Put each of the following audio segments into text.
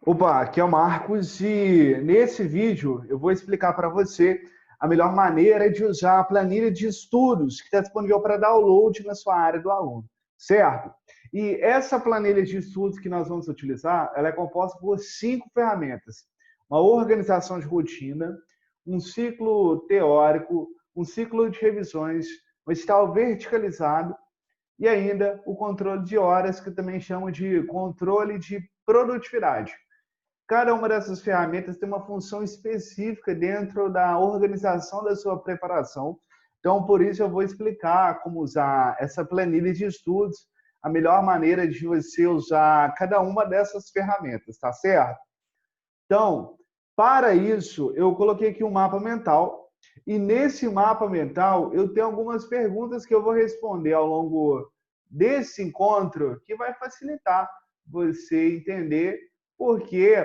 Opa, aqui é o Marcos e nesse vídeo eu vou explicar para você a melhor maneira de usar a planilha de estudos que está disponível para download na sua área do aluno, certo? E essa planilha de estudos que nós vamos utilizar, ela é composta por 5 ferramentas. Uma organização de rotina, um ciclo teórico, um ciclo de revisões, um edital verticalizado e ainda o controle de horas, que também chamam de controle de produtividade. Cada uma dessas ferramentas tem uma função específica dentro da organização da sua preparação. Então, por isso, eu vou explicar como usar essa planilha de estudos, a melhor maneira de você usar cada uma dessas ferramentas, tá certo? Então, para isso, eu coloquei aqui um mapa mental. E nesse mapa mental, eu tenho algumas perguntas que eu vou responder ao longo desse encontro, que vai facilitar você entender por que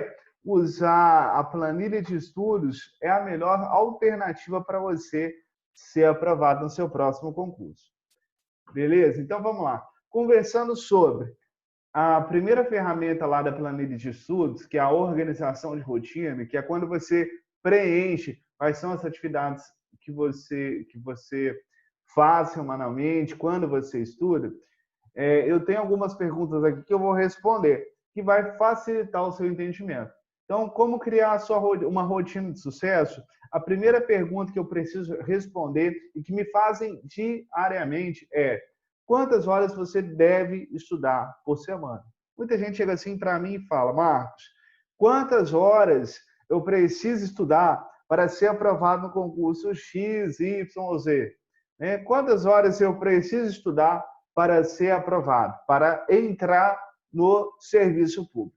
usar a planilha de estudos é a melhor alternativa para você ser aprovado no seu próximo concurso. Beleza? Então, vamos lá. Conversando sobre a primeira ferramenta lá da planilha de estudos, que é a organização de rotina, que é quando você preenche quais são as atividades que você faz semanalmente, quando você estuda, eu tenho algumas perguntas aqui que eu vou responder, que vai facilitar o seu entendimento. Então, como criar uma rotina de sucesso? A primeira pergunta que eu preciso responder e que me fazem diariamente é: quantas horas você deve estudar por semana? Muita gente chega assim para mim e fala: Marcos, quantas horas eu preciso estudar para ser aprovado no concurso X, Y ou Z? Quantas horas eu preciso estudar para ser aprovado, para entrar no serviço público?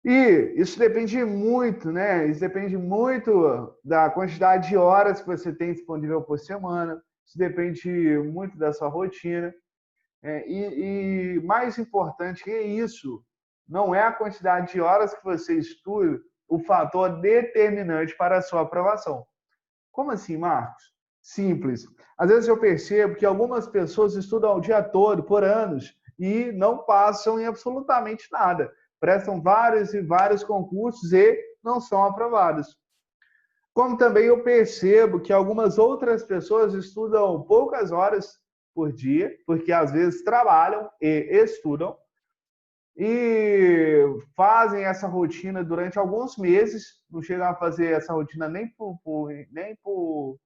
E isso depende muito, né? Isso depende muito da quantidade de horas que você tem disponível por semana, isso depende muito da sua rotina. E mais importante que isso, não é a quantidade de horas que você estuda o fator determinante para a sua aprovação. Como assim, Marcos? Simples. Às vezes eu percebo que algumas pessoas estudam o dia todo, por anos, e não passam em absolutamente nada. Prestam vários e vários concursos e não são aprovados. Como também eu percebo que algumas outras pessoas estudam poucas horas por dia, porque às vezes trabalham e estudam, e fazem essa rotina durante alguns meses, não chegam a fazer essa rotina nem por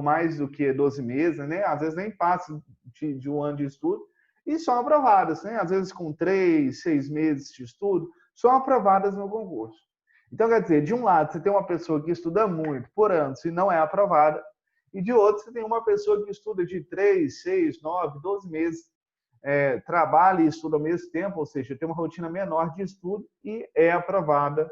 mais do que 12 meses, né? Às vezes nem passa de um ano de estudo, e são aprovadas, né? Às vezes com 3, 6 meses de estudo, são aprovadas no concurso. Então, quer dizer, de um lado, você tem uma pessoa que estuda muito por ano e não é aprovada, e de outro, você tem uma pessoa que estuda de 3, 6, 9, 12 meses, trabalha e estuda ao mesmo tempo, ou seja, tem uma rotina menor de estudo e é aprovada,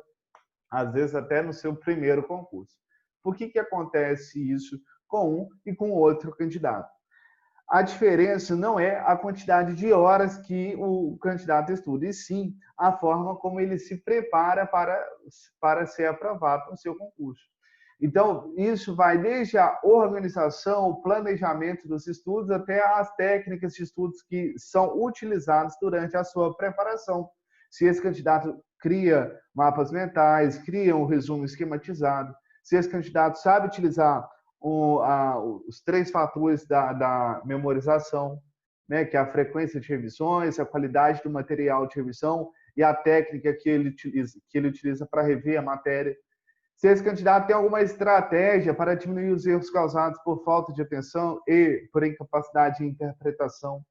às vezes até no seu primeiro concurso. Por que acontece isso com um e com outro candidato? A diferença não é a quantidade de horas que o candidato estuda, e sim a forma como ele se prepara para ser aprovado no seu concurso. Então, isso vai desde a organização, o planejamento dos estudos, até as técnicas de estudos que são utilizadas durante a sua preparação. Se esse candidato cria mapas mentais, cria um resumo esquematizado, se esse candidato sabe utilizar os 3 fatores da memorização, né, que é a frequência de revisões, a qualidade do material de revisão e a técnica que ele utiliza para rever a matéria. Se esse candidato tem alguma estratégia para diminuir os erros causados por falta de atenção e por incapacidade de interpretação.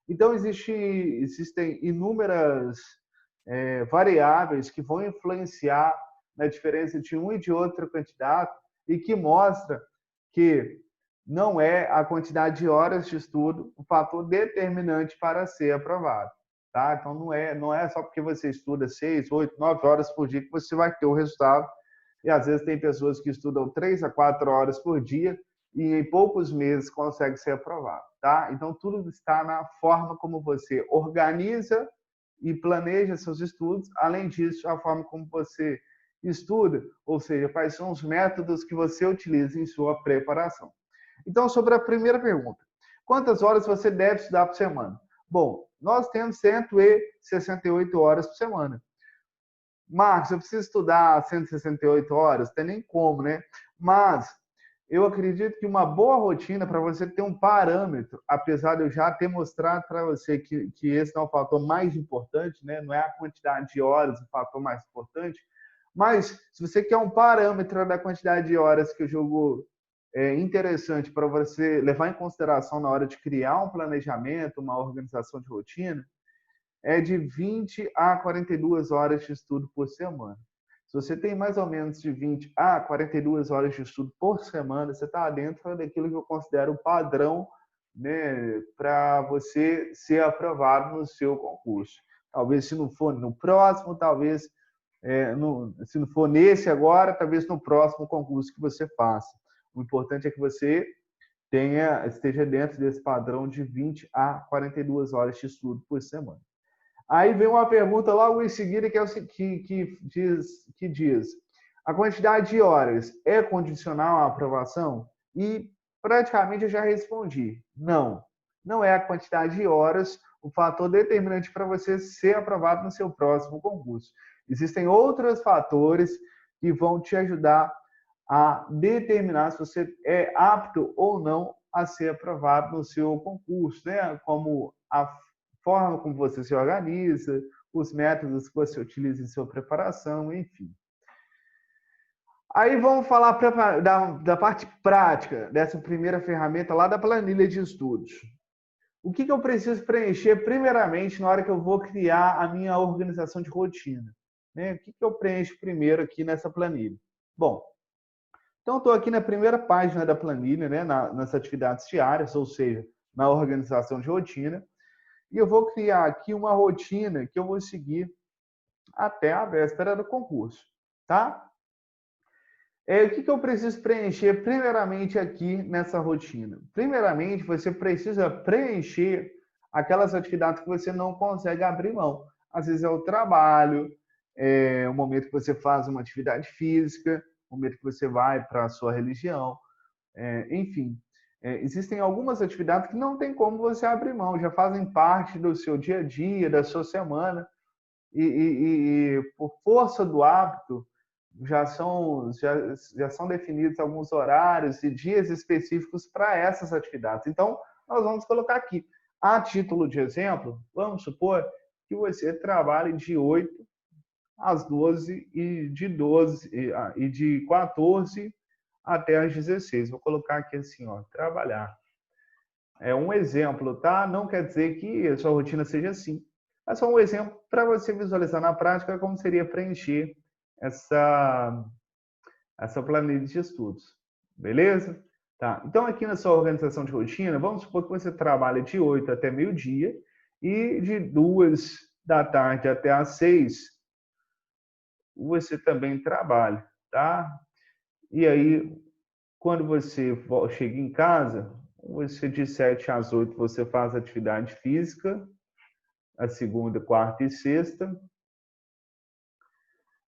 Então, existem inúmeras variáveis que vão influenciar na diferença de um e de outro candidato e que mostra que não é a quantidade de horas de estudo o fator determinante para ser aprovado. Tá? Então, não é só porque você estuda 6, 8, 9 horas por dia que você vai ter o resultado. E às vezes tem pessoas que estudam 3 a 4 horas por dia e em poucos meses consegue ser aprovado, tá? Então tudo está na forma como você organiza e planeja seus estudos, além disso, a forma como você estuda, ou seja, quais são os métodos que você utiliza em sua preparação. Então, sobre a primeira pergunta, quantas horas você deve estudar por semana? Bom, nós temos 168 horas por semana. Marcos, eu preciso estudar 168 horas? Não tem nem como, né? Mas eu acredito que uma boa rotina para você ter um parâmetro, apesar de eu já ter mostrado para você que esse não é o fator mais importante, né? Não é a quantidade de horas o fator mais importante, mas se você quer um parâmetro da quantidade de horas que o jogo é interessante para você levar em consideração na hora de criar um planejamento, uma organização de rotina, é de 20 a 42 horas de estudo por semana. Se você tem mais ou menos de 20 a 42 horas de estudo por semana, você está dentro daquilo que eu considero padrão, né, para você ser aprovado no seu concurso. Talvez se não for no próximo, talvez se não for nesse agora, talvez no próximo concurso que você faça. O importante é que você esteja dentro desse padrão de 20 a 42 horas de estudo por semana. Aí vem uma pergunta logo em seguida que diz: a quantidade de horas é condicional à aprovação? E praticamente eu já respondi: não. Não é a quantidade de horas o fator determinante para você ser aprovado no seu próximo concurso. Existem outros fatores que vão te ajudar a determinar se você é apto ou não a ser aprovado no seu concurso, né? Como a forma como você se organiza, os métodos que você utiliza em sua preparação, enfim. Aí vamos falar da parte prática dessa primeira ferramenta lá da planilha de estudos. O que eu preciso preencher primeiramente na hora que eu vou criar a minha organização de rotina? Né? O que eu preencho primeiro aqui nessa planilha? Bom, então estou aqui na primeira página da planilha, né? Nas atividades diárias, ou seja, na organização de rotina. E eu vou criar aqui uma rotina que eu vou seguir até a véspera do concurso, tá? O que eu preciso preencher primeiramente aqui nessa rotina? Primeiramente, você precisa preencher aquelas atividades que você não consegue abrir mão. Às vezes é o trabalho, é o momento que você faz uma atividade física, o momento que você vai para a sua religião, enfim. Existem algumas atividades que não tem como você abrir mão, já fazem parte do seu dia a dia, da sua semana, e por força do hábito, já são definidos alguns horários e dias específicos para essas atividades. Então, nós vamos colocar aqui. A título de exemplo, vamos supor que você trabalhe de 8 às 12 e de 14 até às 16. Vou colocar aqui assim, ó, trabalhar. É um exemplo, tá? Não quer dizer que a sua rotina seja assim. É só um exemplo para você visualizar na prática como seria preencher essa planilha de estudos. Beleza? Tá. Então, aqui na sua organização de rotina, vamos supor que você trabalha de 8 até meio-dia e de 2 da tarde até às 6 você também trabalha, tá? E aí, quando você chega em casa, você de 7 às 8 você faz atividade física, a segunda, quarta e sexta.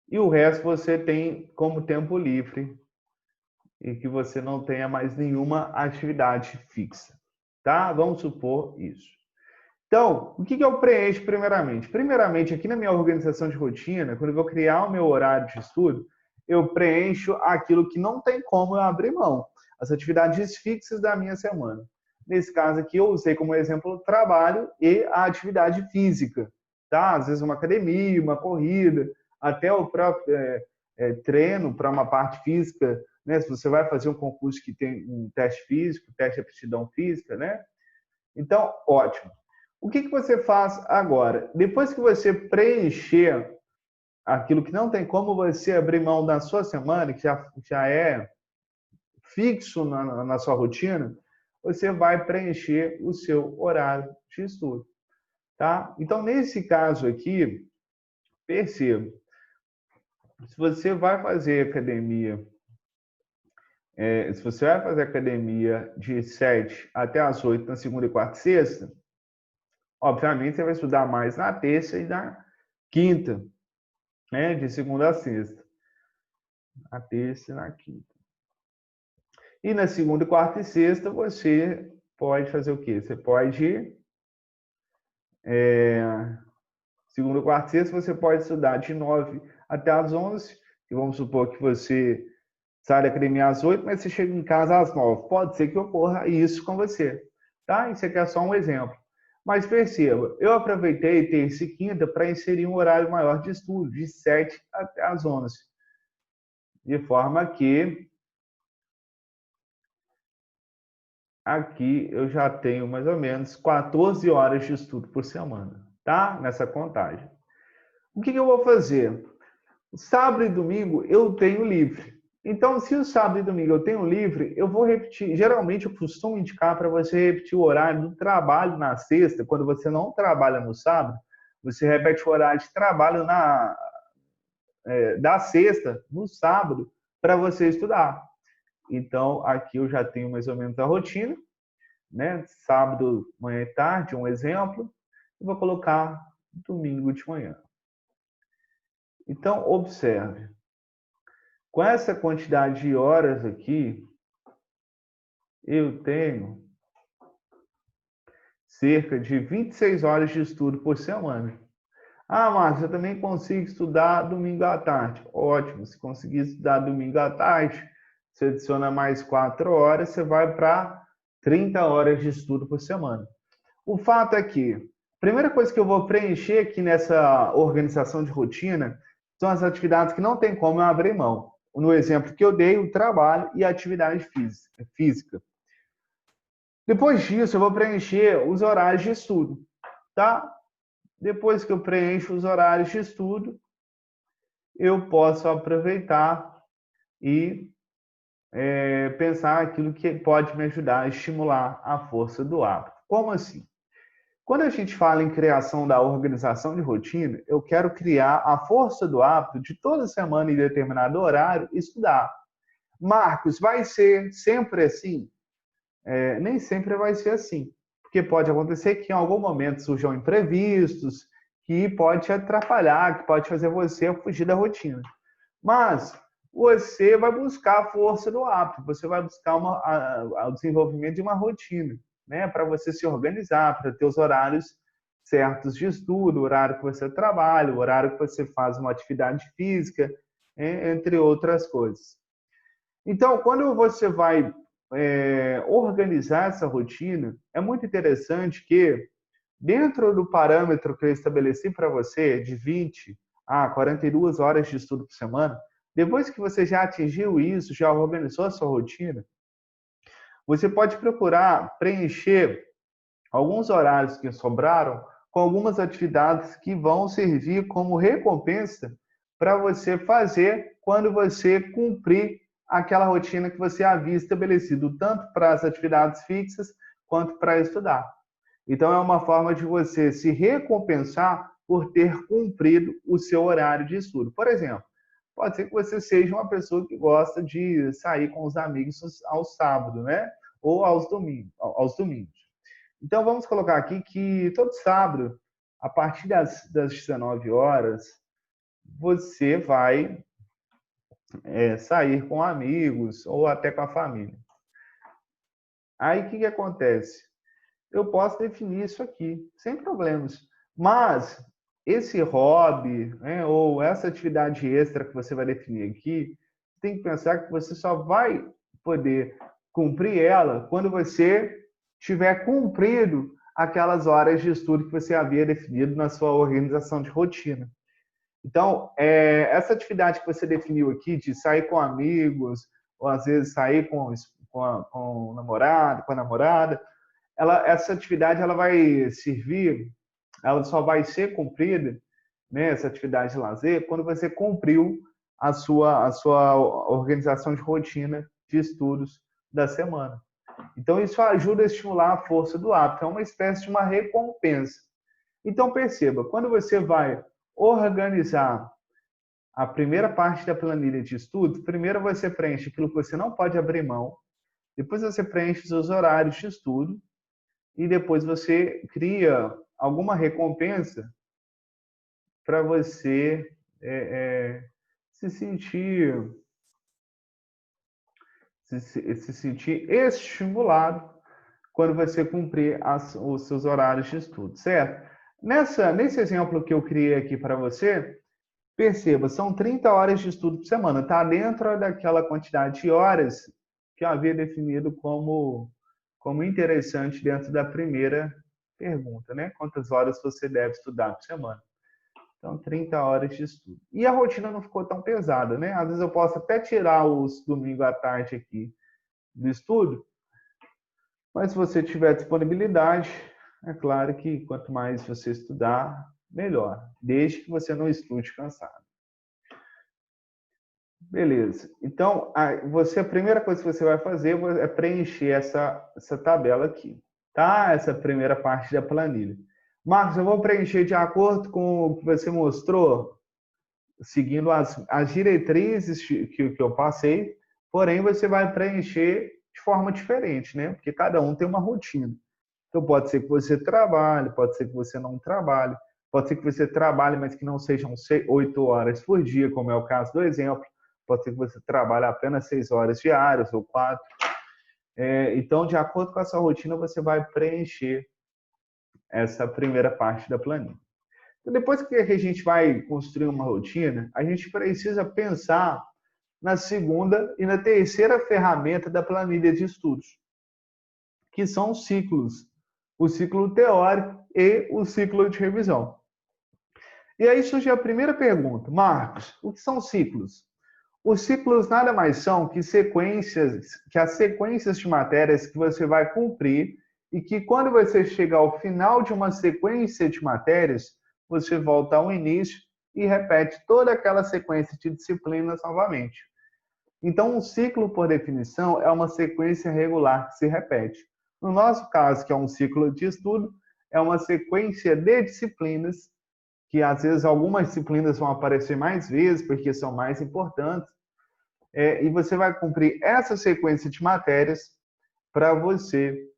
E o resto você tem como tempo livre e que você não tenha mais nenhuma atividade fixa, tá? Vamos supor isso. Então, o que eu preencho primeiramente? Primeiramente, aqui na minha organização de rotina, quando eu vou criar o meu horário de estudo, eu preencho aquilo que não tem como eu abrir mão, as atividades fixas da minha semana. Nesse caso aqui, eu usei como exemplo o trabalho e a atividade física, tá? Às vezes uma academia, uma corrida, até o próprio treino para uma parte física, né? Se você vai fazer um concurso que tem um teste físico, teste de aptidão física, né? Então, ótimo. O que você faz agora? Depois que você preencher aquilo que não tem como você abrir mão da sua semana, que já é fixo na sua rotina, você vai preencher o seu horário de estudo. Tá? Então, nesse caso aqui, perceba, se você vai fazer academia, de 7 até as 8 na segunda, quarta e sexta, obviamente você vai estudar mais na terça e na quinta, né? De segunda a sexta. Na terça e na quinta. E na segunda, quarta e sexta você pode fazer o quê? Você pode Segunda, quarta e sexta, você pode estudar de 9 até as 11, e vamos supor que você sai da academia às 8, mas você chega em casa às 9. Pode ser que ocorra isso com você, tá? Isso aqui é só um exemplo. Mas perceba, eu aproveitei terça e quinta para inserir um horário maior de estudo, de 7 até as 11. De forma que aqui eu já tenho mais ou menos 14 horas de estudo por semana, tá? Nessa contagem. O que eu vou fazer? Sábado e domingo eu tenho livre. Então, se o sábado e domingo eu tenho livre, eu vou repetir. Geralmente, eu costumo indicar para você repetir o horário do trabalho na sexta. Quando você não trabalha no sábado, você repete o horário de trabalho da sexta no sábado para você estudar. Então, aqui eu já tenho mais ou menos a rotina, né? Sábado, manhã e tarde, um exemplo. Eu vou colocar domingo de manhã. Então, observe. Com essa quantidade de horas aqui, eu tenho cerca de 26 horas de estudo por semana. Ah, Marcos, eu também consigo estudar domingo à tarde. Ótimo, se conseguir estudar domingo à tarde, você adiciona mais 4 horas, você vai para 30 horas de estudo por semana. O fato é que, a primeira coisa que eu vou preencher aqui nessa organização de rotina são as atividades que não tem como eu abrir mão. No exemplo que eu dei, o trabalho e a atividade física. Depois disso, eu vou preencher os horários de estudo, tá? Depois que eu preencho os horários de estudo, eu posso aproveitar e pensar aquilo que pode me ajudar a estimular a força do hábito. Como assim? Quando a gente fala em criação da organização de rotina, eu quero criar a força do hábito de toda semana em determinado horário estudar. Marcos, vai ser sempre assim? Nem sempre vai ser assim, porque pode acontecer que em algum momento surjam imprevistos, que pode te atrapalhar, que pode fazer você fugir da rotina. Mas você vai buscar a força do hábito, você vai buscar o desenvolvimento de uma rotina, né? Para você se organizar, para ter os horários certos de estudo, o horário que você trabalha, o horário que você faz uma atividade física, entre outras coisas. Então, quando você vai organizar essa rotina, é muito interessante que, dentro do parâmetro que eu estabeleci para você, de 20 a 42 horas de estudo por semana, depois que você já atingiu isso, já organizou a sua rotina, você pode procurar preencher alguns horários que sobraram com algumas atividades que vão servir como recompensa para você fazer quando você cumprir aquela rotina que você havia estabelecido, tanto para as atividades fixas quanto para estudar. Então, é uma forma de você se recompensar por ter cumprido o seu horário de estudo. Por exemplo, pode ser que você seja uma pessoa que gosta de sair com os amigos aos sábados, né? Ou aos domingos. Então, vamos colocar aqui que todo sábado, a partir das 19 horas, você vai sair com amigos ou até com a família. Aí, o que acontece? Eu posso definir isso aqui, sem problemas. Mas esse hobby, né, ou essa atividade extra que você vai definir aqui, tem que pensar que você só vai poder cumprir ela quando você tiver cumprido aquelas horas de estudo que você havia definido na sua organização de rotina. Então, essa atividade que você definiu aqui, de sair com amigos, ou às vezes sair com o namorado, com a namorada, essa atividade ela vai servir, ela só vai ser cumprida, né, essa atividade de lazer, quando você cumpriu a sua organização de rotina de estudos da semana. Então, isso ajuda a estimular a força do hábito, é uma espécie de uma recompensa. Então, perceba, quando você vai organizar a primeira parte da planilha de estudo, primeiro você preenche aquilo que você não pode abrir mão, depois você preenche os seus horários de estudo, e depois você cria alguma recompensa para você se sentir estimulado quando você cumprir os seus horários de estudo, certo? Nesse exemplo que eu criei aqui para você, perceba, são 30 horas de estudo por semana. Está dentro daquela quantidade de horas que eu havia definido como interessante dentro da primeira pergunta, né? Quantas horas você deve estudar por semana? Então, 30 horas de estudo. E a rotina não ficou tão pesada, né? Às vezes eu posso até tirar os domingos à tarde aqui do estudo, mas se você tiver disponibilidade, é claro que quanto mais você estudar, melhor, desde que você não estude cansado. Beleza. Então, a primeira coisa que você vai fazer é preencher essa tabela aqui, tá? Essa primeira parte da planilha. Marcos, eu vou preencher de acordo com o que você mostrou, seguindo as diretrizes que eu passei, porém você vai preencher de forma diferente, né? Porque cada um tem uma rotina. Então, pode ser que você trabalhe, pode ser que você não trabalhe, pode ser que você trabalhe, mas que não sejam 8 horas por dia, como é o caso do exemplo. Pode ser que você trabalhe apenas 6 horas diárias ou 4. Então, de acordo com a sua rotina, você vai preencher essa primeira parte da planilha. Então, depois que a gente vai construir uma rotina, a gente precisa pensar na segunda e na terceira ferramenta da planilha de estudos, que são os ciclos. O ciclo teórico e o ciclo de revisão. E aí surge a primeira pergunta. Marcos, o que são ciclos? Os ciclos nada mais são que as sequências de matérias que você vai cumprir e que quando você chegar ao final de uma sequência de matérias, você volta ao início e repete toda aquela sequência de disciplinas novamente. Então, um ciclo, por definição, é uma sequência regular que se repete. No nosso caso, que é um ciclo de estudo, é uma sequência de disciplinas, que às vezes algumas disciplinas vão aparecer mais vezes, porque são mais importantes, e você vai cumprir essa sequência de matérias para você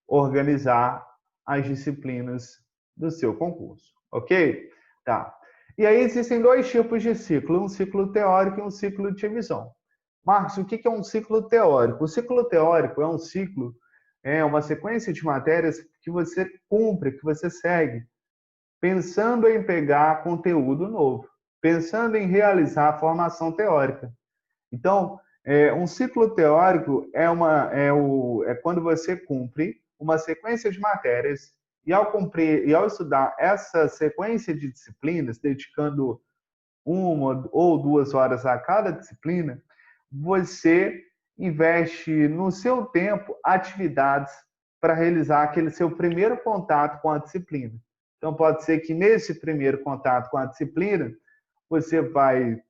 organizar as disciplinas do seu concurso, ok? Tá. E aí existem dois tipos de ciclo, um ciclo teórico e um ciclo de revisão. Marcos, o que é um ciclo teórico? O ciclo teórico é um ciclo, é uma sequência de matérias que você cumpre, que você segue, pensando em pegar conteúdo novo, pensando em realizar a formação teórica. Então, um ciclo teórico é quando você cumpre uma sequência de matérias e ao estudar essa sequência de disciplinas, dedicando 1 ou 2 horas a cada disciplina, você investe no seu tempo atividades para realizar aquele seu primeiro contato com a disciplina. Então, pode ser que nesse primeiro contato com a disciplina, você vai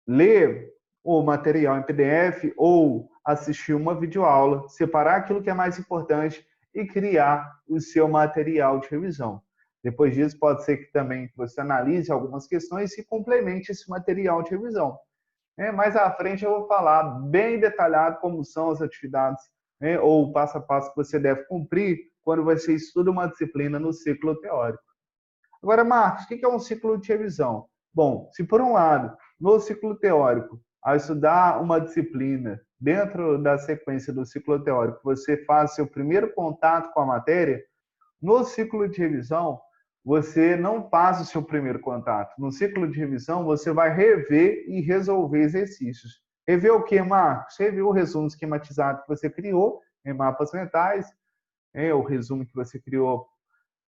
ler o material em PDF ou assistir uma videoaula, separar aquilo que é mais importante e criar o seu material de revisão. Depois disso, pode ser que também você analise algumas questões e complemente esse material de revisão. Mais à frente eu vou falar bem detalhado como são as atividades, ou o passo a passo que você deve cumprir quando você estuda uma disciplina no ciclo teórico. Agora, Marcos, o que é um ciclo de revisão? Bom, se por um lado, no ciclo teórico, ao estudar uma disciplina dentro da sequência do ciclo teórico, você faz seu primeiro contato com a matéria, no ciclo de revisão, você não faz o seu primeiro contato. No ciclo de revisão, você vai rever e resolver exercícios. Rever o que, Marcos? Rever o resumo esquematizado que você criou em mapas mentais, o resumo que você criou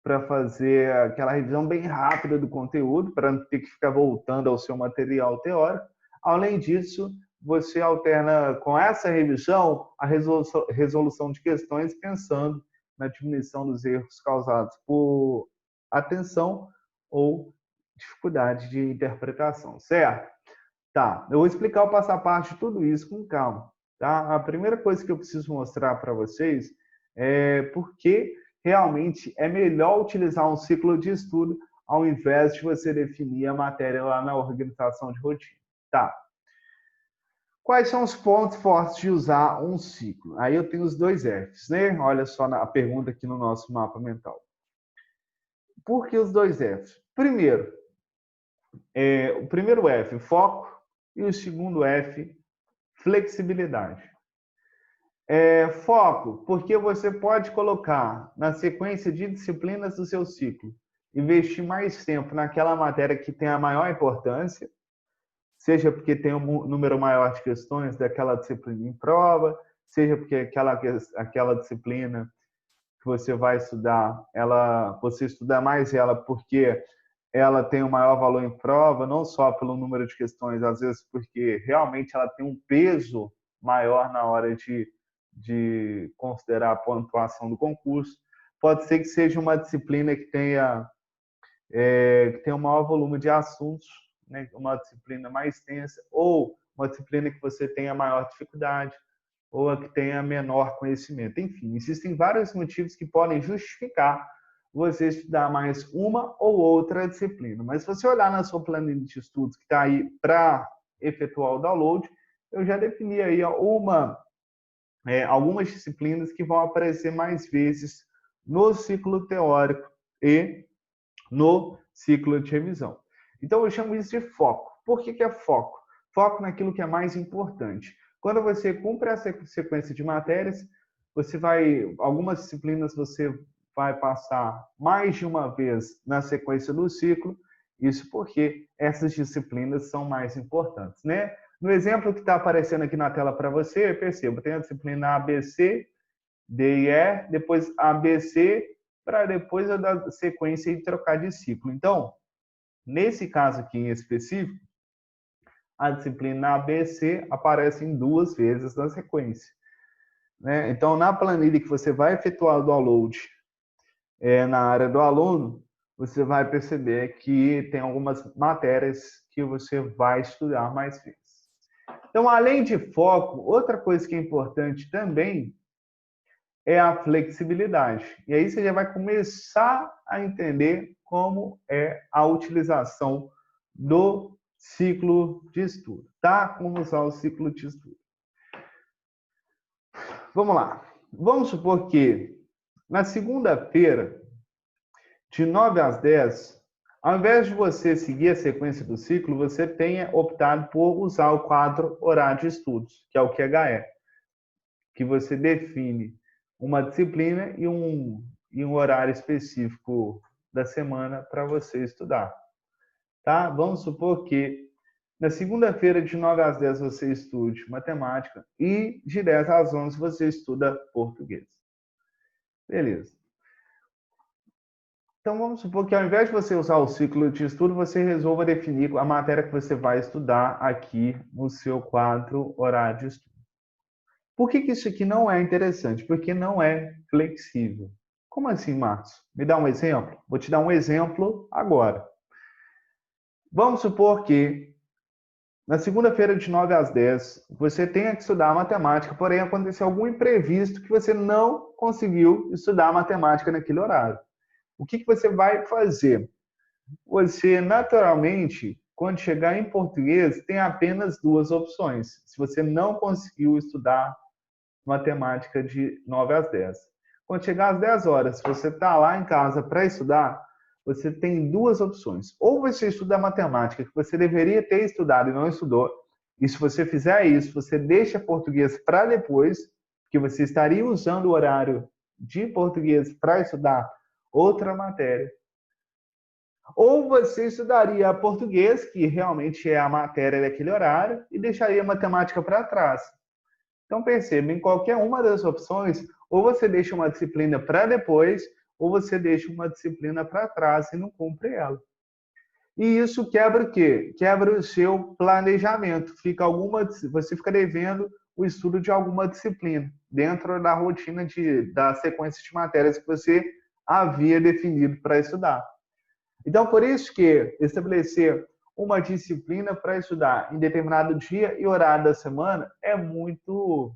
para fazer aquela revisão bem rápida do conteúdo, para não ter que ficar voltando ao seu material teórico. Além disso, você alterna com essa revisão a resolução de questões pensando na diminuição dos erros causados por atenção ou dificuldade de interpretação, certo? Tá, eu vou explicar o passo a passo de tudo isso com calma, tá? A primeira coisa que eu preciso mostrar para vocês é por que realmente é melhor utilizar um ciclo de estudo ao invés de você definir a matéria lá na organização de rotina. Tá. Quais são os pontos fortes de usar um ciclo? Aí eu tenho os dois Fs, né? Olha só a pergunta aqui no nosso mapa mental. Por que os dois Fs? Primeiro, o primeiro F, foco, e o segundo F, flexibilidade. Foco, porque você pode colocar na sequência de disciplinas do seu ciclo, investir mais tempo naquela matéria que tem a maior importância, seja porque tem um número maior de questões daquela disciplina em prova, seja porque aquela disciplina que você vai estudar, você estuda mais ela porque ela tem um maior valor em prova, não só pelo número de questões, às vezes porque realmente ela tem um peso maior na hora de considerar a pontuação do concurso. Pode ser que seja uma disciplina que tenha um maior volume de assuntos, né? Uma disciplina mais extensa, ou uma disciplina que você tenha maior dificuldade, ou a que tenha menor conhecimento. Enfim, existem vários motivos que podem justificar você estudar mais uma ou outra disciplina. Mas se você olhar na sua planilha de estudos que está aí para efetuar o download, eu já defini aí algumas disciplinas que vão aparecer mais vezes no ciclo teórico e no ciclo de revisão. Então, eu chamo isso de foco. Por que é foco? Foco naquilo que é mais importante. Quando você cumpre a sequência de matérias, algumas disciplinas você vai passar mais de uma vez na sequência do ciclo, isso porque essas disciplinas são mais importantes, né? No exemplo que está aparecendo aqui na tela para você, perceba, tem a disciplina ABC, D e E, depois ABC, para depois eu dar sequência e trocar de ciclo. Então, nesse caso aqui em específico, a disciplina ABC aparece em 2 vezes na sequência, né? Então, na planilha que você vai efetuar o download na área do aluno, você vai perceber que tem algumas matérias que você vai estudar mais vezes. Então, além de foco, outra coisa que é importante também é a flexibilidade. E aí você já vai começar a entender como é a utilização do ciclo de estudo, tá? Como usar o ciclo de estudo. Vamos lá. Vamos supor que na segunda-feira, de 9 às 10, ao invés de você seguir a sequência do ciclo, você tenha optado por usar o quadro horário de estudos, que é o QHE, que você define uma disciplina e um horário específico da semana para você estudar. Tá? Vamos supor que na segunda-feira, de 9 às 10, você estude matemática e de 10 às 11 você estuda português. Beleza. Então, vamos supor que ao invés de você usar o ciclo de estudo, você resolva definir a matéria que você vai estudar aqui no seu quadro horário de estudo. Por que isso aqui não é interessante? Porque não é flexível. Como assim, Marcos? Me dá um exemplo? Vou te dar um exemplo agora. Vamos supor que na segunda-feira, de 9 às 10, você tenha que estudar matemática, porém aconteceu algum imprevisto que você não conseguiu estudar matemática naquele horário. O que você vai fazer? Você, naturalmente, quando chegar em português, tem apenas 2 opções. Se você não conseguiu estudar matemática de 9 às 10. Quando chegar às 10 horas, se você está lá em casa para estudar, você tem 2 opções. Ou você estuda matemática, que você deveria ter estudado e não estudou, e se você fizer isso, você deixa português para depois, que você estaria usando o horário de português para estudar outra matéria. Ou você estudaria português, que realmente é a matéria daquele horário, e deixaria matemática para trás. Então, perceba, em qualquer uma das opções, ou você deixa uma disciplina para depois, ou você deixa uma disciplina para trás e não cumpre ela. E isso quebra o quê? Quebra o seu planejamento. Você fica devendo o estudo de alguma disciplina, dentro da rotina da sequência de matérias que você havia definido para estudar. Então, por isso que estabelecer uma disciplina para estudar em determinado dia e horário da semana é muito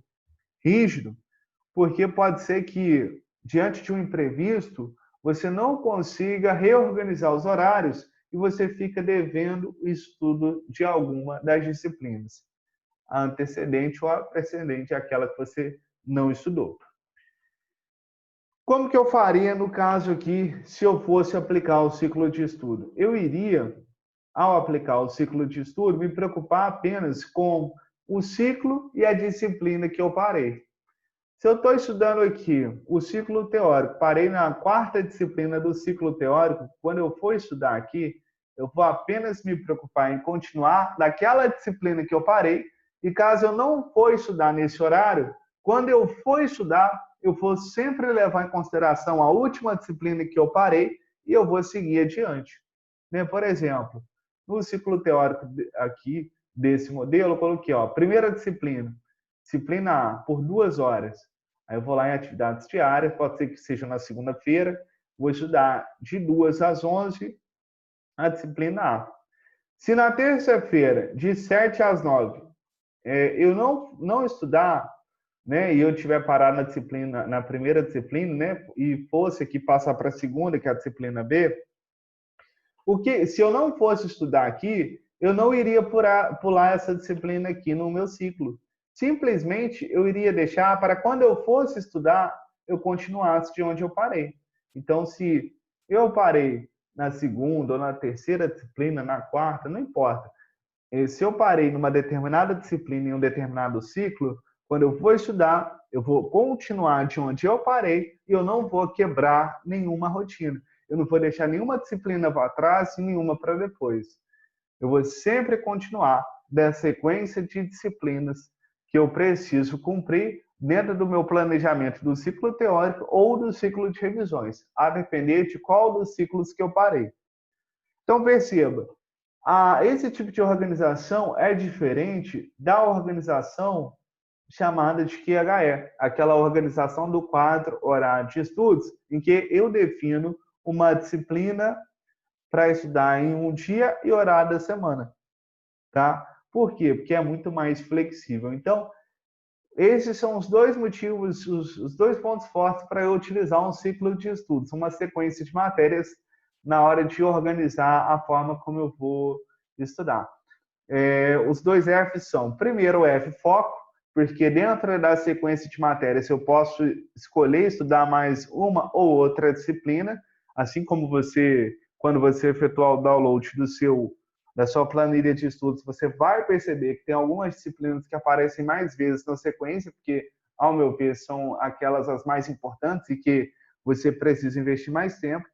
rígido, porque pode ser que, diante de um imprevisto, você não consiga reorganizar os horários e você fica devendo o estudo de alguma das disciplinas, a antecedente ou a precedente àquela que você não estudou. Como que eu faria no caso aqui, se eu fosse aplicar o ciclo de estudo? Eu iria, ao aplicar o ciclo de estudo, me preocupar apenas com o ciclo e a disciplina que eu parei. Se eu estou estudando aqui o ciclo teórico, parei na quarta disciplina do ciclo teórico, quando eu for estudar aqui, eu vou apenas me preocupar em continuar daquela disciplina que eu parei, e caso eu não for estudar nesse horário, quando eu for estudar, eu vou sempre levar em consideração a última disciplina que eu parei e eu vou seguir adiante. Por exemplo, no ciclo teórico aqui desse modelo, eu coloquei, primeira disciplina, disciplina A, por 2 horas. Aí eu vou lá em atividades diárias, pode ser que seja na segunda-feira, vou estudar de 2 às 11, a disciplina A. Se na terça-feira, de 7 às 9, eu não estudar, né, e eu tiver parado na disciplina, na primeira disciplina, né, e fosse aqui passar para a segunda, que é a disciplina B, se eu não fosse estudar aqui, eu não iria pular essa disciplina aqui no meu ciclo. Simplesmente eu iria deixar para quando eu fosse estudar, eu continuasse de onde eu parei. Então, se eu parei na segunda ou na terceira disciplina, na quarta, não importa. Se eu parei numa determinada disciplina em um determinado ciclo, quando eu for estudar, eu vou continuar de onde eu parei e eu não vou quebrar nenhuma rotina. Eu não vou deixar nenhuma disciplina para trás e nenhuma para depois. Eu vou sempre continuar da sequência de disciplinas que eu preciso cumprir dentro do meu planejamento do ciclo teórico ou do ciclo de revisões, a depender de qual dos ciclos que eu parei. Então, perceba, esse tipo de organização é diferente da organização chamada de QHE, aquela organização do quadro horário de estudos, em que eu defino uma disciplina para estudar em um dia e horário da semana, tá? Por quê? Porque é muito mais flexível. Então, esses são os dois motivos, os dois pontos fortes para eu utilizar um ciclo de estudos, uma sequência de matérias na hora de organizar a forma como eu vou estudar. Os dois Fs são, primeiro, o F, foco, porque dentro da sequência de matérias eu posso escolher estudar mais uma ou outra disciplina, assim como quando você efetuar o download da sua planilha de estudos, você vai perceber que tem algumas disciplinas que aparecem mais vezes na sequência, porque, ao meu ver, são aquelas as mais importantes e que você precisa investir mais tempo.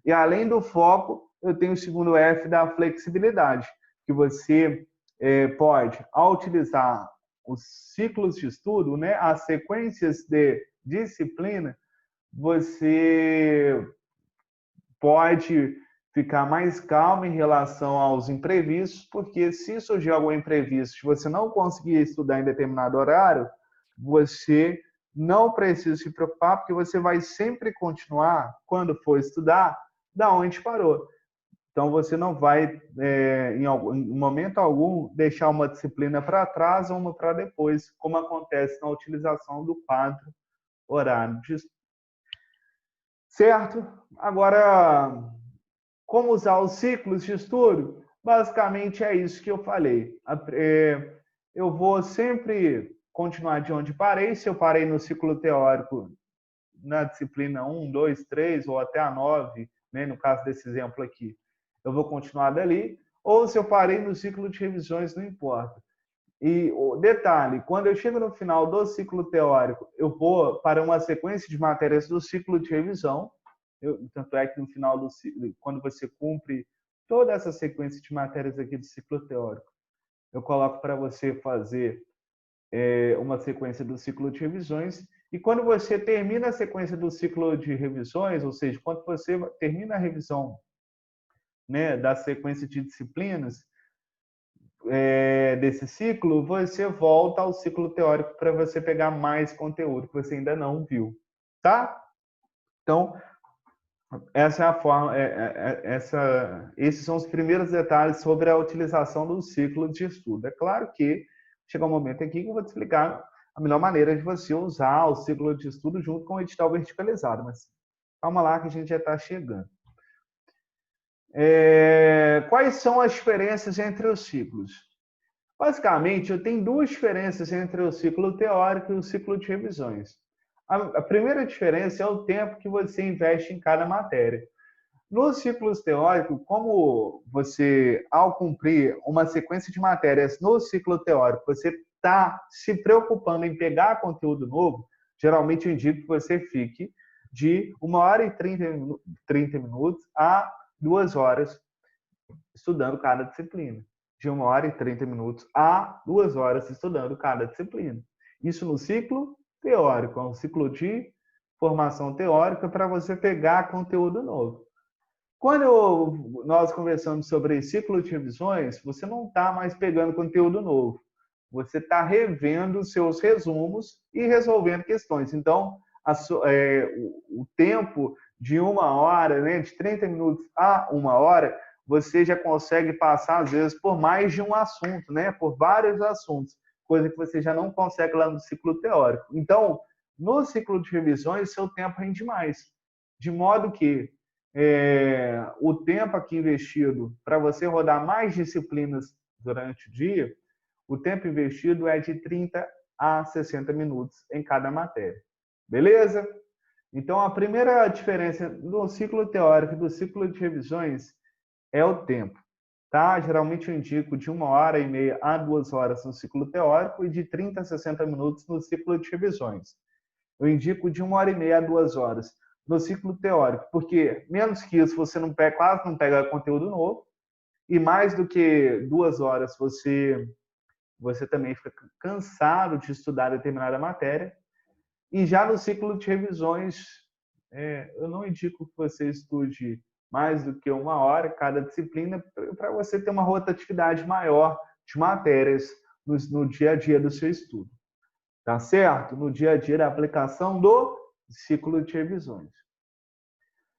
E, além do foco, eu tenho o segundo F da flexibilidade, que você pode, ao utilizar os ciclos de estudo, né, as sequências de disciplina, você pode ficar mais calmo em relação aos imprevistos, porque se surgir algum imprevisto, se você não conseguir estudar em determinado horário, você não precisa se preocupar, porque você vai sempre continuar, quando for estudar, da onde parou. Então, você não vai, em momento algum, deixar uma disciplina para trás ou uma para depois, como acontece na utilização do quadro horário de estudo. Certo? Agora, como usar os ciclos de estudo? Basicamente é isso que eu falei. Eu vou sempre continuar de onde parei. Se eu parei no ciclo teórico, na disciplina 1, 2, 3 ou até a 9, né, no caso desse exemplo aqui, eu vou continuar dali. Ou se eu parei no ciclo de revisões, não importa. E o detalhe, quando eu chego no final do ciclo teórico, eu vou para uma sequência de matérias do ciclo de revisão. Tanto é que no final do ciclo, quando você cumpre toda essa sequência de matérias aqui do ciclo teórico, eu coloco para você fazer uma sequência do ciclo de revisões. E quando você termina a sequência do ciclo de revisões, ou seja, quando você termina a revisão, né, da sequência de disciplinas desse ciclo, você volta ao ciclo teórico para você pegar mais conteúdo que você ainda não viu, tá? Então, essa é a forma, esses são os primeiros detalhes sobre a utilização do ciclo de estudo. É claro que chega um momento aqui que eu vou te explicar a melhor maneira de você usar o ciclo de estudo junto com o edital verticalizado, mas calma lá que a gente já está chegando. Quais são as diferenças entre os ciclos? Basicamente, eu tenho duas diferenças entre o ciclo teórico e o ciclo de revisões. A primeira diferença é o tempo que você investe em cada matéria. Nos ciclos teóricos, como você, ao cumprir uma sequência de matérias no ciclo teórico, você está se preocupando em pegar conteúdo novo, geralmente eu indico que você fique de 1 hora e 30 minutos a 2 horas estudando cada disciplina. De 1 hora e 30 minutos a 2 horas estudando cada disciplina. Isso no ciclo teórico, é um ciclo de formação teórica para você pegar conteúdo novo. Quando nós conversamos sobre ciclo de revisões, você não está mais pegando conteúdo novo. Você está revendo os seus resumos e resolvendo questões. Então, o tempo de 1 hora, né, de 30 minutos a 1 hora, você já consegue passar, às vezes, por mais de um assunto, né, por vários assuntos, coisa que você já não consegue lá no ciclo teórico. Então, no ciclo de revisões, seu tempo rende mais. De modo que o tempo aqui investido para você rodar mais disciplinas durante o dia, o tempo investido é de 30 a 60 minutos em cada matéria. Beleza? Então, a primeira diferença do ciclo teórico e do ciclo de revisões é o tempo. Tá? Geralmente eu indico de 1 hora e meia a 2 horas no ciclo teórico e de 30 a 60 minutos no ciclo de revisões. Eu indico de 1 hora e meia a 2 horas no ciclo teórico, porque menos que isso você quase não pega conteúdo novo, e mais do que 2 horas você também fica cansado de estudar determinada matéria. E já no ciclo de revisões, eu não indico que você estude mais do que 1 hora cada disciplina, para você ter uma rotatividade maior de matérias no dia a dia do seu estudo. Tá certo? No dia a dia da aplicação do ciclo de revisões.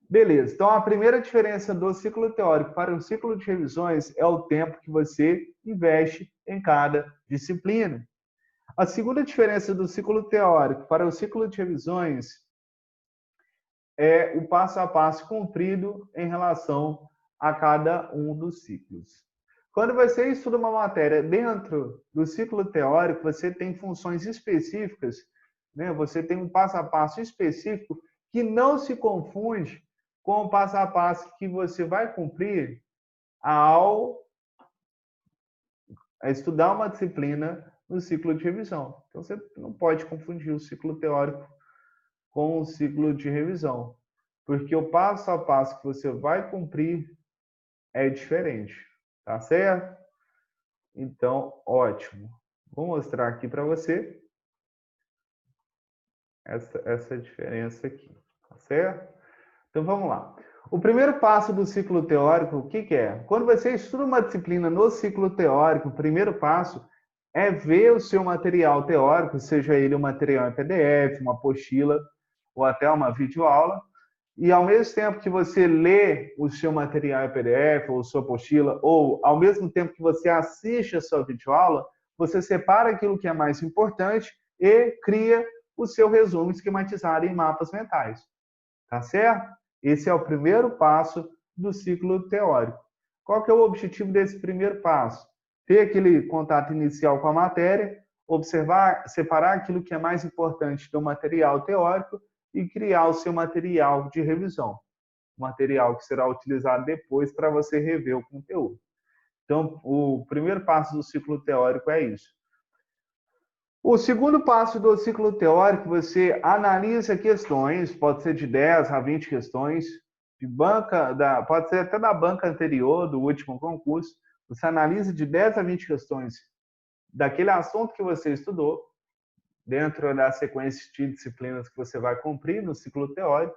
Beleza. Então, a primeira diferença do ciclo teórico para o ciclo de revisões é o tempo que você investe em cada disciplina. A segunda diferença do ciclo teórico para o ciclo de revisões é o passo a passo cumprido em relação a cada um dos ciclos. Quando você estuda uma matéria dentro do ciclo teórico, você tem funções específicas, né? Você tem um passo a passo específico que não se confunde com o passo a passo que você vai cumprir ao estudar uma disciplina no ciclo de revisão. Então, você não pode confundir o ciclo teórico com o ciclo de revisão, porque o passo a passo que você vai cumprir é diferente, tá certo? Então, ótimo. Vou mostrar aqui para você essa diferença aqui, tá certo? Então, vamos lá. O primeiro passo do ciclo teórico, o que é? Quando você estuda uma disciplina no ciclo teórico, o primeiro passo é ver o seu material teórico, seja ele um material em PDF, uma apostila ou até uma videoaula, e ao mesmo tempo que você lê o seu material em PDF ou sua apostila, ou ao mesmo tempo que você assiste a sua videoaula, você separa aquilo que é mais importante e cria o seu resumo esquematizado em mapas mentais. Tá certo? Esse é o primeiro passo do ciclo teórico. Qual que é o objetivo desse primeiro passo? Ter aquele contato inicial com a matéria, observar, separar aquilo que é mais importante do material teórico e criar o seu material de revisão. Material que será utilizado depois para você rever o conteúdo. Então, o primeiro passo do ciclo teórico é isso. O segundo passo do ciclo teórico, você analisa questões, pode ser de 10 a 20 questões, pode ser até da banca anterior, do último concurso. Você analisa de 10 a 20 questões daquele assunto que você estudou, dentro da sequência de disciplinas que você vai cumprir no ciclo teórico.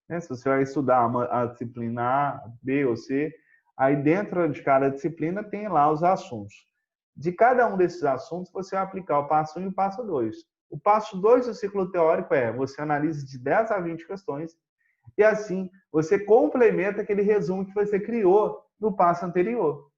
Né? Se você vai estudar a disciplina A, B ou C, aí dentro de cada disciplina tem lá os assuntos. De cada um desses assuntos, você vai aplicar o passo 1 e o passo 2. O passo 2 do ciclo teórico é você analisa de 10 a 20 questões e assim você complementa aquele resumo que você criou no passo anterior.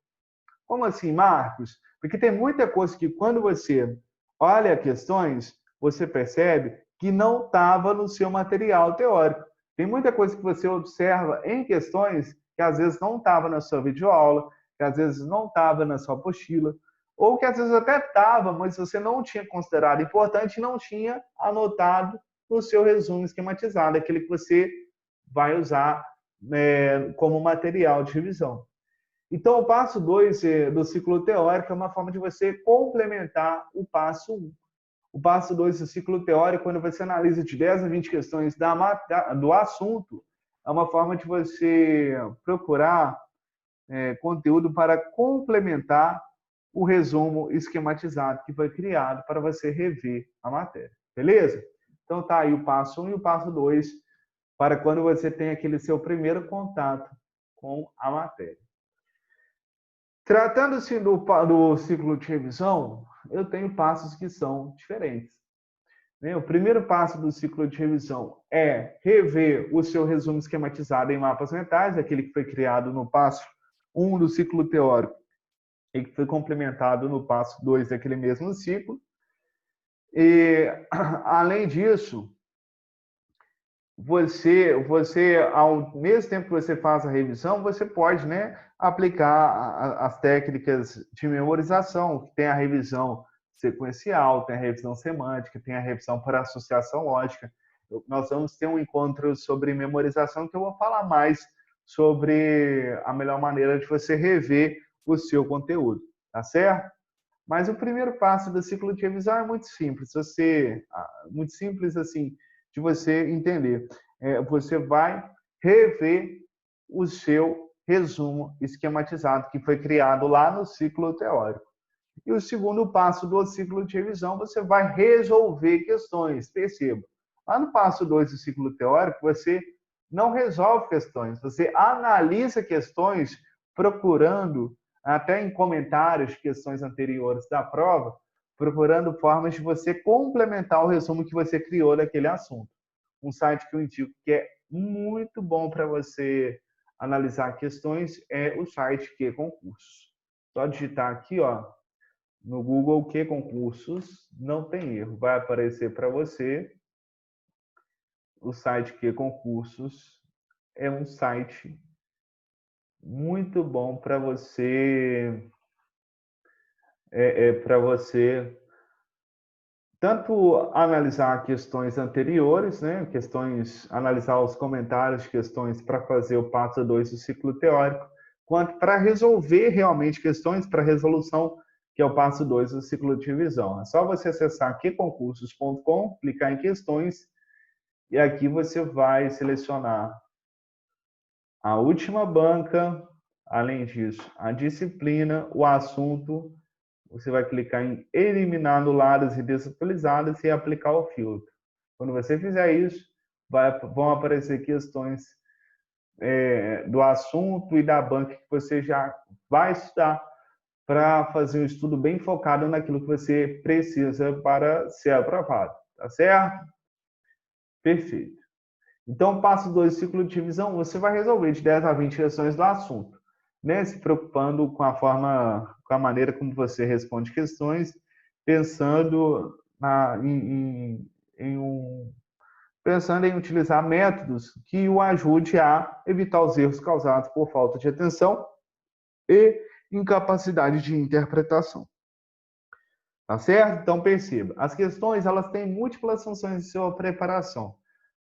Como assim, Marcos? Porque tem muita coisa que quando você olha questões, você percebe que não estava no seu material teórico. Tem muita coisa que você observa em questões que às vezes não estava na sua videoaula, que às vezes não estava na sua apostila, ou que às vezes até estava, mas você não tinha considerado importante e não tinha anotado no seu resumo esquematizado, aquele que você vai usar como material de revisão. Então, o passo 2 do ciclo teórico é uma forma de você complementar o passo 1. O passo 2 do ciclo teórico, quando você analisa de 10 a 20 questões do assunto, é uma forma de você procurar conteúdo para complementar o resumo esquematizado que foi criado para você rever a matéria. Beleza? Então tá aí o passo 1 e o passo 2 para quando você tem aquele seu primeiro contato com a matéria. Tratando-se do ciclo de revisão, eu tenho passos que são diferentes. O primeiro passo do ciclo de revisão é rever o seu resumo esquematizado em mapas mentais, aquele que foi criado no passo 1 do ciclo teórico e que foi complementado no passo 2 daquele mesmo ciclo. E, além disso, você, ao mesmo tempo que você faz a revisão, você pode, aplicar as técnicas de memorização, que tem a revisão sequencial, tem a revisão semântica, tem a revisão por associação lógica. Nós vamos ter um encontro sobre memorização que eu vou falar mais sobre a melhor maneira de você rever o seu conteúdo, tá certo? Mas o primeiro passo do ciclo de revisão é muito simples, muito simples assim de você entender. Você vai rever o seu resumo esquematizado que foi criado lá no ciclo teórico. E o segundo passo do ciclo de revisão, você vai resolver questões. Perceba, lá no passo 2 do ciclo teórico, você não resolve questões, você analisa questões procurando, até em comentários de questões anteriores da prova, procurando formas de você complementar o resumo que você criou daquele assunto. Um site que eu indico que é muito bom para você analisar questões é o site Que Concursos. Só digitar aqui, ó, no Google Que Concursos, não tem erro, vai aparecer para você. O site Que Concursos é um site muito bom para você tanto analisar questões anteriores, analisar os comentários de questões para fazer o passo 2 do ciclo teórico, quanto para resolver realmente questões para resolução, que é o passo 2 do ciclo de revisão. É só você acessar queconcursos.com, clicar em questões, e aqui você vai selecionar a última banca, além disso, a disciplina, o assunto. Você vai clicar em eliminar anuladas e desatualizadas e aplicar o filtro. Quando você fizer isso, vão aparecer questões do assunto e da banca que você já vai estudar para fazer um estudo bem focado naquilo que você precisa para ser aprovado. Tá certo? Perfeito. Então, passo 2, ciclo de divisão, você vai resolver de 10 a 20 questões do assunto, se preocupando com a maneira como você responde questões, pensando pensando em utilizar métodos que o ajude a evitar os erros causados por falta de atenção e incapacidade de interpretação. Tá certo? Então, perceba, as questões elas têm múltiplas funções em sua preparação.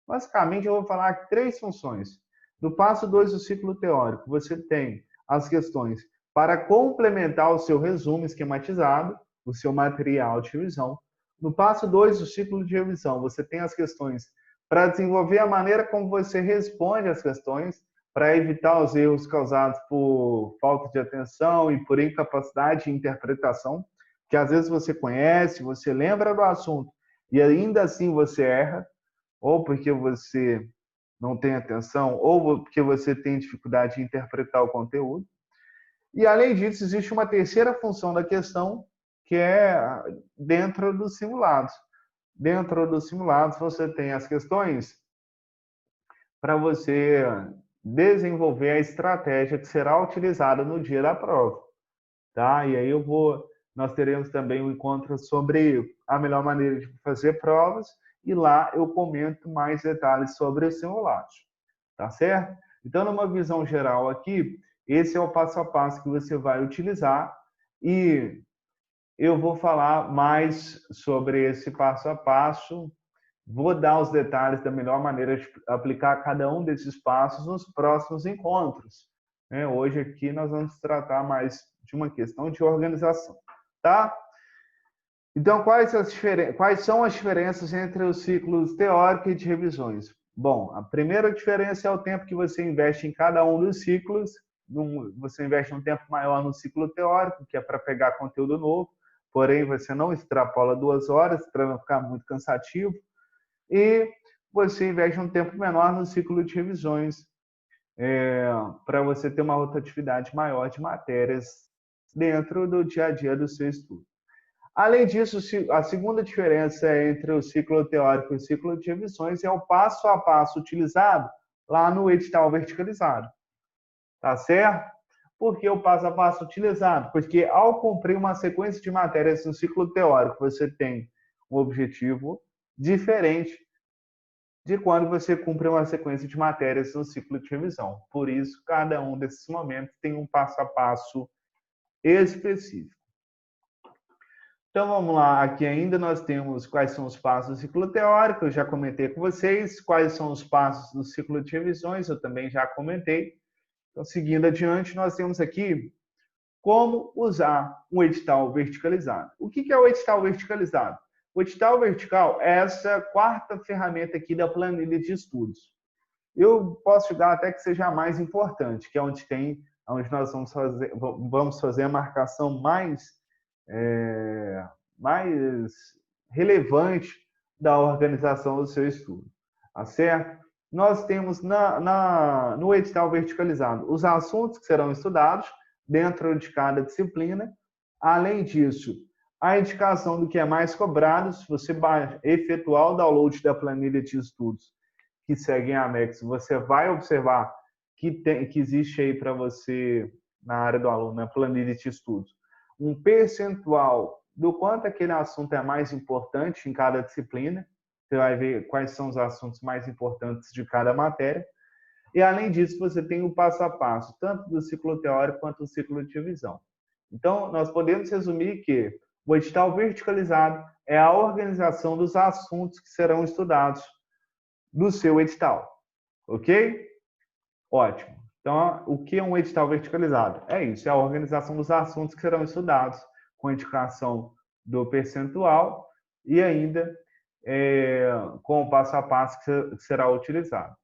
Basicamente, eu vou falar 3 funções. No passo 2 do ciclo teórico, você tem as questões para complementar o seu resumo esquematizado, o seu material de revisão. No passo 2 do ciclo de revisão, você tem as questões para desenvolver a maneira como você responde às questões, para evitar os erros causados por falta de atenção e por incapacidade de interpretação, que às vezes você conhece, você lembra do assunto e ainda assim você erra, ou porque você não tem atenção, ou porque você tem dificuldade de interpretar o conteúdo. E, além disso, existe uma terceira função da questão, que é dentro dos simulados. Dentro dos simulados, você tem as questões para você desenvolver a estratégia que será utilizada no dia da prova. Tá? E aí nós teremos também um encontro sobre a melhor maneira de fazer provas, e lá eu comento mais detalhes sobre os simulados, tá certo? Então, numa visão geral aqui, esse é o passo a passo que você vai utilizar, e eu vou falar mais sobre esse passo a passo, vou dar os detalhes da melhor maneira de aplicar cada um desses passos nos próximos encontros. Hoje aqui nós vamos tratar mais de uma questão de organização, tá? Então, quais são as diferenças entre os ciclos teórico e de revisões? Bom, a primeira diferença é o tempo que você investe em cada um dos ciclos. Você investe um tempo maior no ciclo teórico, que é para pegar conteúdo novo, porém você não extrapola 2 horas para não ficar muito cansativo. E você investe um tempo menor no ciclo de revisões, para você ter uma rotatividade maior de matérias dentro do dia a dia do seu estudo. Além disso, a segunda diferença entre o ciclo teórico e o ciclo de revisões é o passo a passo utilizado lá no edital verticalizado. Tá certo? Por que o passo a passo utilizado? Porque ao cumprir uma sequência de matérias no ciclo teórico, você tem um objetivo diferente de quando você cumpre uma sequência de matérias no ciclo de revisão. Por isso, cada um desses momentos tem um passo a passo específico. Então vamos lá, aqui ainda nós temos quais são os passos do ciclo teórico, eu já comentei com vocês, quais são os passos do ciclo de revisões, eu também já comentei. Então, seguindo adiante, nós temos aqui como usar um edital verticalizado. O que é o edital verticalizado? O edital vertical é essa quarta ferramenta aqui da planilha de estudos. Eu posso chegar até que seja a mais importante, que é onde nós vamos fazer a marcação mais relevante da organização do seu estudo. Tá certo? Nós temos no edital verticalizado os assuntos que serão estudados dentro de cada disciplina. Além disso, a indicação do que é mais cobrado, se você efetuar o download da planilha de estudos que segue em anexo, você vai observar que existe aí para você, na área do aluno, na planilha de estudos, um percentual do quanto aquele assunto é mais importante em cada disciplina. Você vai ver quais são os assuntos mais importantes de cada matéria. E, além disso, você tem o passo a passo, tanto do ciclo teórico quanto do ciclo de revisão. Então, nós podemos resumir que o edital verticalizado é a organização dos assuntos que serão estudados do seu edital. Ok? Ótimo. Então, o que é um edital verticalizado? É isso, é a organização dos assuntos que serão estudados, com a indicação do percentual e ainda com o passo a passo que será utilizado.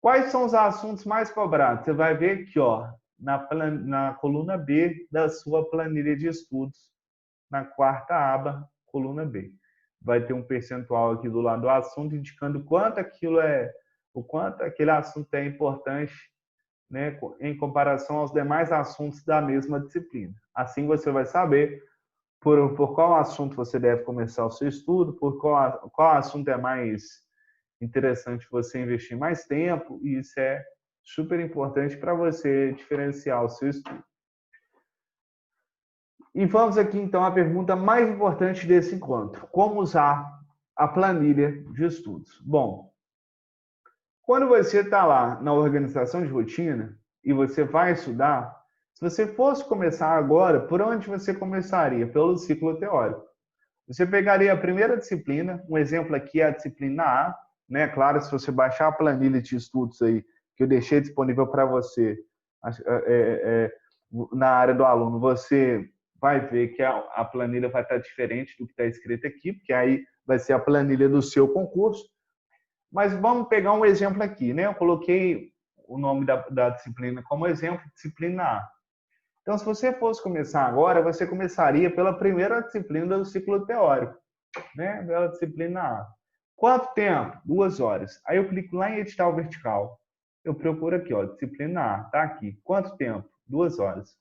Quais são os assuntos mais cobrados? Você vai ver aqui, ó, na coluna B da sua planilha de estudos, na quarta aba, coluna B. Vai ter um percentual aqui do lado do assunto, indicando o quanto aquele assunto é importante, né, em comparação aos demais assuntos da mesma disciplina. Assim você vai saber por qual assunto você deve começar o seu estudo, por qual assunto é mais interessante você investir mais tempo, e isso é super importante para você diferenciar o seu estudo. E vamos aqui então à pergunta mais importante desse encontro: como usar a planilha de estudos? Bom, quando você está lá na organização de rotina e você vai estudar, se você fosse começar agora, por onde você começaria? Pelo ciclo teórico. Você pegaria a primeira disciplina, um exemplo aqui é a disciplina A, né? Claro, se você baixar a planilha de estudos aí, que eu deixei disponível para você na área do aluno, você vai ver que a planilha vai estar diferente do que está escrito aqui, porque aí vai ser a planilha do seu concurso. Mas vamos pegar um exemplo aqui, né? Eu coloquei o nome da disciplina como exemplo, disciplina A. Então, se você fosse começar agora, você começaria pela primeira disciplina do ciclo teórico, né? Pela disciplina A. Quanto tempo? 2 horas. Aí eu clico lá em edital vertical. Eu procuro aqui, ó, disciplina A, tá aqui. Quanto tempo? 2 horas.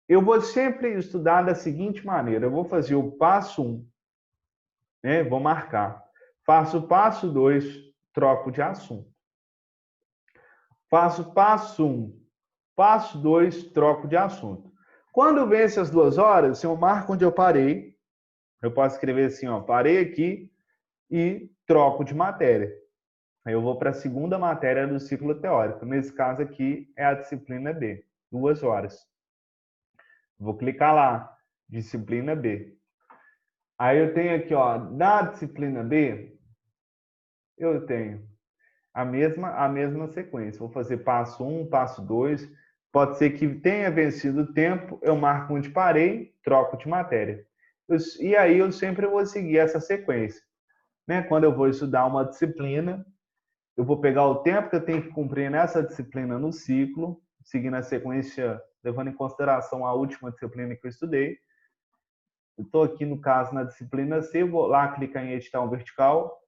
Eu vou sempre estudar da seguinte maneira: eu vou fazer o passo 1, né? Vou marcar. Faço o passo 2, troco de assunto. Faço passo 1, passo 2, troco de assunto. Quando vence as 2 horas, eu marco onde eu parei. Eu posso escrever assim, ó, parei aqui e troco de matéria. Aí eu vou para a segunda matéria do ciclo teórico. Nesse caso aqui é a disciplina B, 2 horas. Vou clicar lá, disciplina B. Aí eu tenho aqui, ó, na disciplina B, eu tenho a mesma sequência. Vou fazer passo 1, passo 2. Pode ser que tenha vencido o tempo, eu marco onde parei, troco de matéria. E aí eu sempre vou seguir essa sequência, né? Quando eu vou estudar uma disciplina, eu vou pegar o tempo que eu tenho que cumprir nessa disciplina no ciclo, seguindo a sequência, levando em consideração a última disciplina que eu estudei. Eu estou aqui, no caso, na disciplina C, vou lá clicar em editar um vertical,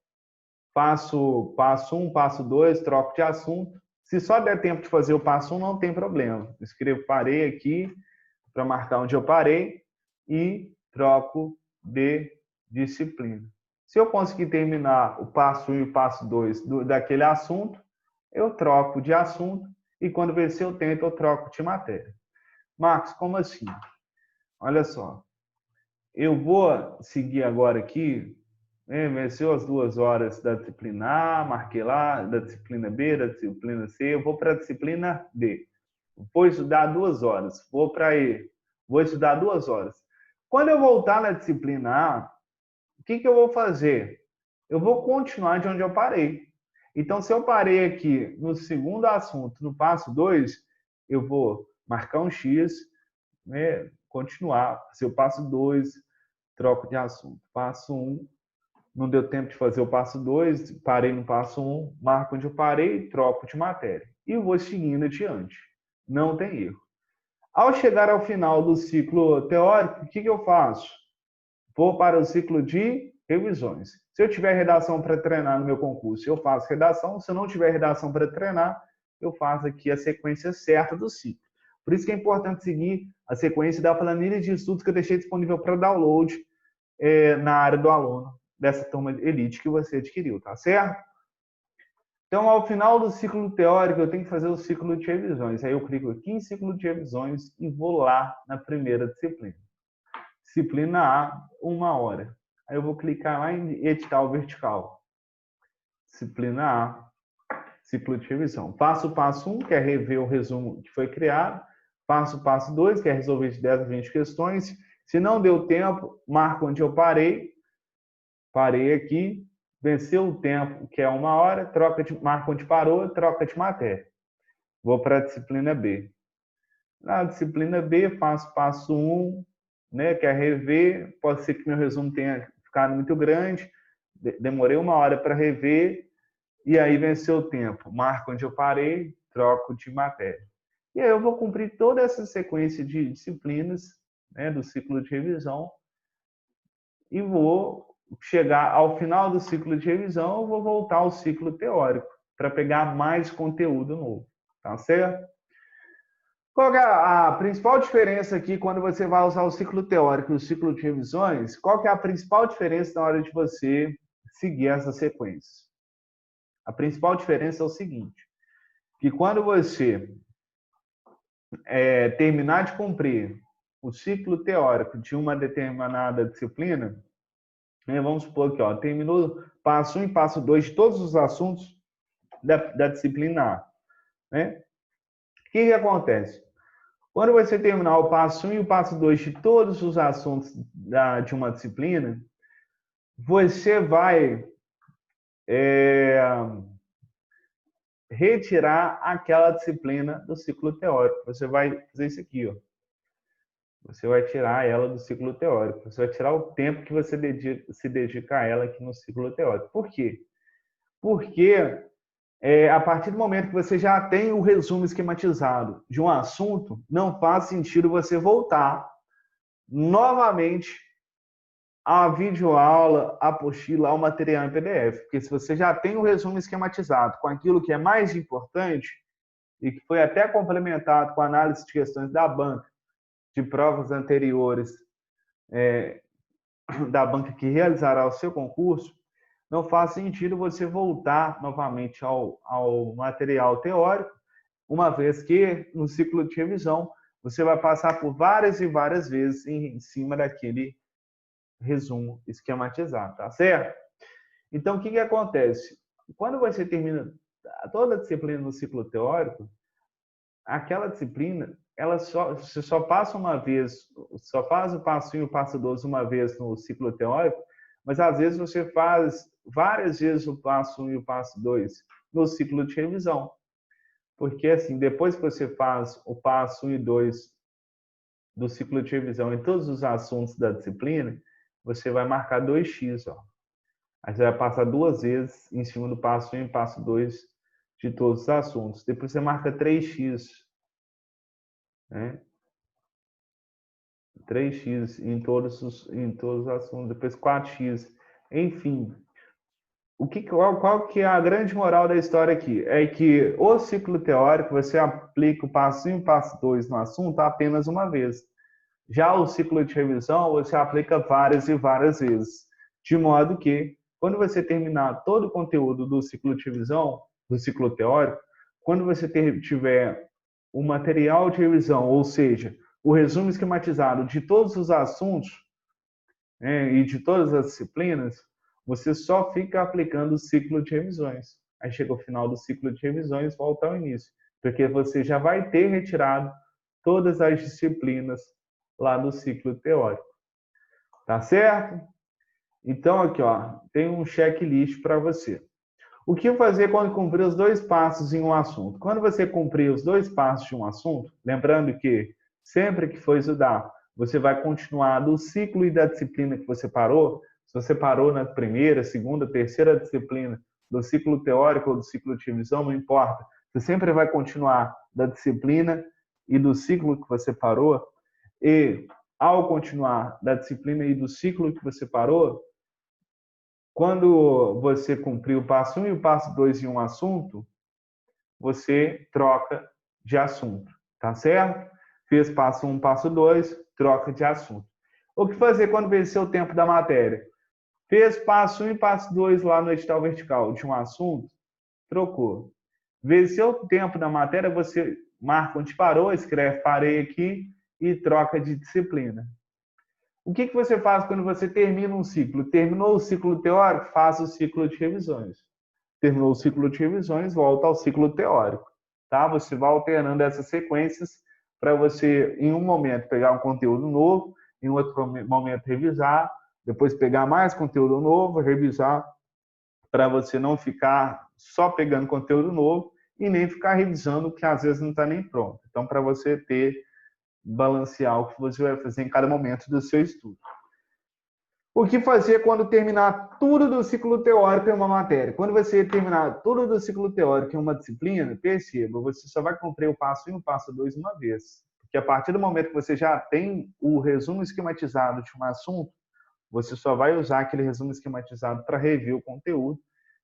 passo 1, passo 2, troco de assunto. Se só der tempo de fazer o passo 1, não tem problema. Escrevo parei aqui para marcar onde eu parei e troco de disciplina. Se eu conseguir terminar o passo 1 e o passo 2 daquele assunto, eu troco de assunto e quando vencer o tempo eu troco de matéria. Marcos, como assim? Olha só, eu vou seguir agora aqui, venceu as 2 horas da disciplina A, marquei lá, da disciplina B, da disciplina C, eu vou para a disciplina D. Vou estudar 2 horas, vou para E, vou estudar 2 horas. Quando eu voltar na disciplina A, o que eu vou fazer? Eu vou continuar de onde eu parei. Então, se eu parei aqui no segundo assunto, no passo 2, eu vou marcar um X, né, continuar. Se eu passo 2, troco de assunto. Passo 1, não deu tempo de fazer o passo 2, parei no passo 1, marco onde eu parei, troco de matéria. E vou seguindo adiante. Não tem erro. Ao chegar ao final do ciclo teórico, o que eu faço? Vou para o ciclo de revisões. Se eu tiver redação para treinar no meu concurso, eu faço redação. Se eu não tiver redação para treinar, eu faço aqui a sequência certa do ciclo. Por isso que é importante seguir a sequência da planilha de estudos que eu deixei disponível para download na área do aluno, dessa turma elite que você adquiriu, tá certo? Então, ao final do ciclo teórico, eu tenho que fazer o ciclo de revisões. Aí eu clico aqui em ciclo de revisões e vou lá na primeira disciplina. Disciplina A, 1 hora. Aí eu vou clicar lá em editar o vertical. Disciplina A, ciclo de revisão. Passo o passo 1, que é rever o resumo que foi criado. Passo o passo 2, que é resolver de 10 a 20 questões. Se não deu tempo, marco onde eu parei. Parei aqui. Venceu o tempo, que é 1 hora. Marco onde parou, troca de matéria. Vou para a disciplina B. Na disciplina B, faço passo 1, né, que é rever. Pode ser que meu resumo tenha ficado muito grande. Demorei 1 hora para rever. E aí venceu o tempo. Marco onde eu parei, troco de matéria. E aí eu vou cumprir toda essa sequência de disciplinas, né, do ciclo de revisão e vou chegar ao final do ciclo de revisão, eu vou voltar ao ciclo teórico para pegar mais conteúdo novo, tá certo? Qual é a principal diferença aqui quando você vai usar o ciclo teórico e o ciclo de revisões? Qual que é a principal diferença na hora de você seguir essa sequência? A principal diferença é o seguinte, que quando você terminar de cumprir o ciclo teórico de uma determinada disciplina, né, vamos supor que terminou passo 1 e passo 2 de todos os assuntos da disciplina A. Né? O que acontece? Quando você terminar o passo 1 e o passo 2 de todos os assuntos de uma disciplina, você vai retirar aquela disciplina do ciclo teórico. Você vai fazer isso aqui, ó. Você vai tirar ela do ciclo teórico. Você vai tirar o tempo que você se dedica a ela aqui no ciclo teórico. Por quê? Porque a partir do momento que você já tem o resumo esquematizado de um assunto, não faz sentido você voltar novamente à videoaula, à apostila, ao material em PDF. Porque se você já tem o resumo esquematizado com aquilo que é mais importante e que foi até complementado com a análise de questões da banca, de provas anteriores da banca que realizará o seu concurso, não faz sentido você voltar novamente ao material teórico, uma vez que no ciclo de revisão você vai passar por várias e várias vezes em cima daquele resumo esquematizado, tá certo? Então, o que acontece? Quando você termina toda a disciplina no ciclo teórico, aquela disciplina, você só passa uma vez, só faz o passo 1 e o passo 2 uma vez no ciclo teórico, mas às vezes você faz várias vezes o passo 1 e o passo 2 no ciclo de revisão. Porque, assim, depois que você faz o passo 1 e 2 do ciclo de revisão em todos os assuntos da disciplina, você vai marcar 2x, ó. Aí você vai passar 2 vezes em cima do passo 1 e passo 2 de todos os assuntos. Depois você marca 3x, né? 3x em todos os assuntos. Depois 4x. Enfim, qual que é a grande moral da história aqui? É que o ciclo teórico, você aplica o passo 1 e o passo 2 no assunto apenas uma vez. Já o ciclo de revisão, você aplica várias e várias vezes. De modo que, quando você terminar todo o conteúdo do ciclo de revisão, do ciclo teórico, quando você tiver o material de revisão, ou seja, o resumo esquematizado de todos os assuntos, né, e de todas as disciplinas, você só fica aplicando o ciclo de revisões. Aí chega o final do ciclo de revisões, volta ao início, porque você já vai ter retirado todas as disciplinas lá do ciclo teórico. Tá certo? Então, aqui, ó, tem um checklist para você. O que fazer quando cumprir os 2 passos em um assunto? Quando você cumprir os 2 passos de um assunto, lembrando que sempre que for estudar, você vai continuar do ciclo e da disciplina que você parou. Se você parou na primeira, segunda, terceira disciplina do ciclo teórico ou do ciclo de revisão, não importa. Você sempre vai continuar da disciplina e do ciclo que você parou. E, ao continuar da disciplina e do ciclo que você parou, quando você cumprir o passo 1 e o passo 2 em um assunto, você troca de assunto, tá certo? Fez passo 1, passo 2, troca de assunto. O que fazer quando vencer o tempo da matéria? Fez passo 1 e passo 2 lá no edital vertical de um assunto, trocou. Venceu o tempo da matéria, você marca onde parou, escreve parei aqui e troca de disciplina. O que você faz quando você termina um ciclo? Terminou o ciclo teórico, faz o ciclo de revisões. Terminou o ciclo de revisões, volta ao ciclo teórico. Tá? Você vai alternando essas sequências para você, em um momento, pegar um conteúdo novo, em outro momento, revisar, depois pegar mais conteúdo novo, revisar, para você não ficar só pegando conteúdo novo e nem ficar revisando o que às vezes não está nem pronto. Então, para você balancear o que você vai fazer em cada momento do seu estudo. O que fazer quando terminar tudo do ciclo teórico em uma matéria? Quando você terminar tudo do ciclo teórico em uma disciplina, perceba, você só vai cumprir o passo 1 e o passo 2 uma vez. Porque a partir do momento que você já tem o resumo esquematizado de um assunto, você só vai usar aquele resumo esquematizado para rever o conteúdo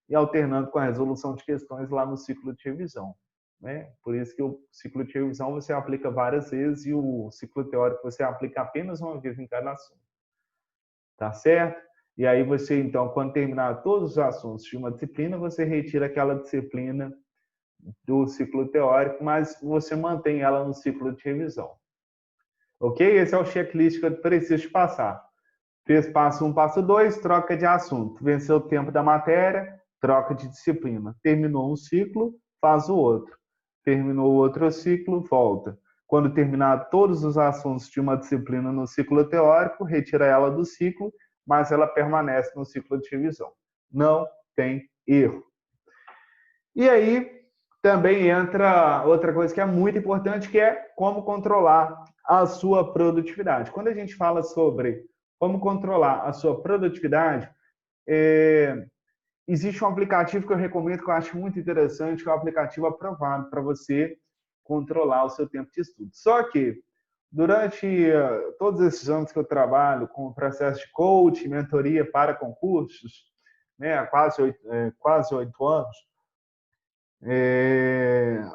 e alternando com a resolução de questões lá no ciclo de revisão. Né? Por isso que o ciclo de revisão você aplica várias vezes e o ciclo teórico você aplica apenas uma vez em cada assunto. Tá certo? E aí você, então, quando terminar todos os assuntos de uma disciplina, você retira aquela disciplina do ciclo teórico, mas você mantém ela no ciclo de revisão. Ok? Esse é o checklist que eu preciso passar. Fez passo 1, passo 2, troca de assunto. Venceu o tempo da matéria, troca de disciplina. Terminou um ciclo, faz o outro. Terminou o outro ciclo, volta. Quando terminar todos os assuntos de uma disciplina no ciclo teórico, retira ela do ciclo, mas ela permanece no ciclo de revisão. Não tem erro. E aí também entra outra coisa que é muito importante, que é como controlar a sua produtividade. Quando a gente fala sobre como controlar a sua produtividade, existe um aplicativo que eu recomendo, que eu acho muito interessante, que é o aplicativo aprovado para você controlar o seu tempo de estudo. Só que, durante todos esses anos que eu trabalho com o processo de coaching, mentoria para concursos, né, há quase 8 anos,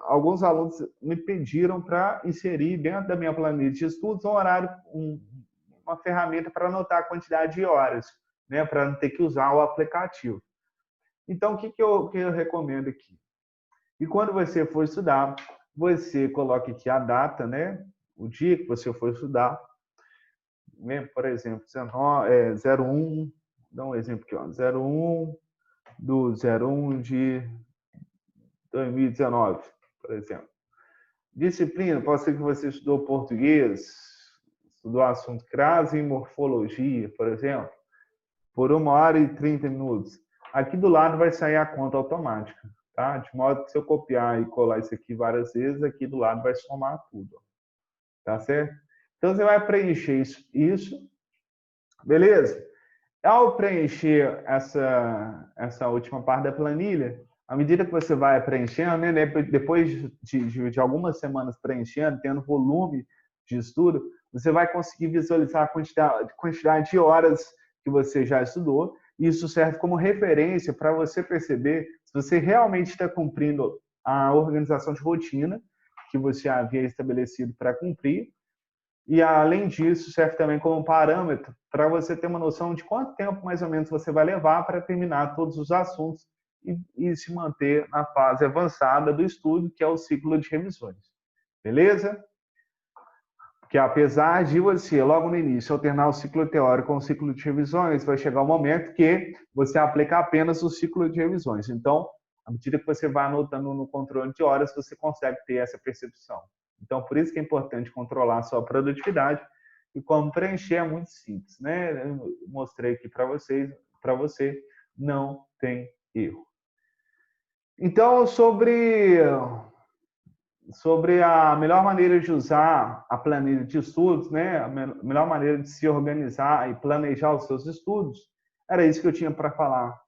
alguns alunos me pediram para inserir dentro da minha planilha de estudos um horário, uma ferramenta para anotar a quantidade de horas, né, para não ter que usar o aplicativo. Então, o que eu recomendo aqui? E quando você for estudar, você coloque aqui a data, né, o dia que você for estudar, né, por exemplo, 01, dá um exemplo aqui, ó, 01 do 01 de 2019, por exemplo. Disciplina, pode ser que você estudou português, estudou assunto crase e morfologia, por exemplo, por 1 hora e 30 minutos. Aqui do lado vai sair a conta automática, tá? De modo que se eu copiar e colar isso aqui várias vezes, aqui do lado vai somar tudo, tá certo? Então você vai preencher isso, beleza? Ao preencher essa última parte da planilha, à medida que você vai preenchendo, né, depois de algumas semanas preenchendo, tendo volume de estudo, você vai conseguir visualizar a quantidade de horas que você já estudou. Isso serve como referência para você perceber se você realmente está cumprindo a organização de rotina que você havia estabelecido para cumprir. E, além disso, serve também como parâmetro para você ter uma noção de quanto tempo, mais ou menos, você vai levar para terminar todos os assuntos e se manter na fase avançada do estudo, que é o ciclo de revisões. Beleza? Porque, apesar de você, logo no início, alternar o ciclo teórico com o ciclo de revisões, vai chegar um momento que você aplica apenas o ciclo de revisões. Então, à medida que você vai anotando no controle de horas, você consegue ter essa percepção. Então, por isso que é importante controlar a sua produtividade. E como preencher é muito simples, né? Eu mostrei aqui para vocês, para você, não tem erro. Então, sobre a melhor maneira de usar a planilha de estudos, né? A melhor maneira de se organizar e planejar os seus estudos, era isso que eu tinha para falar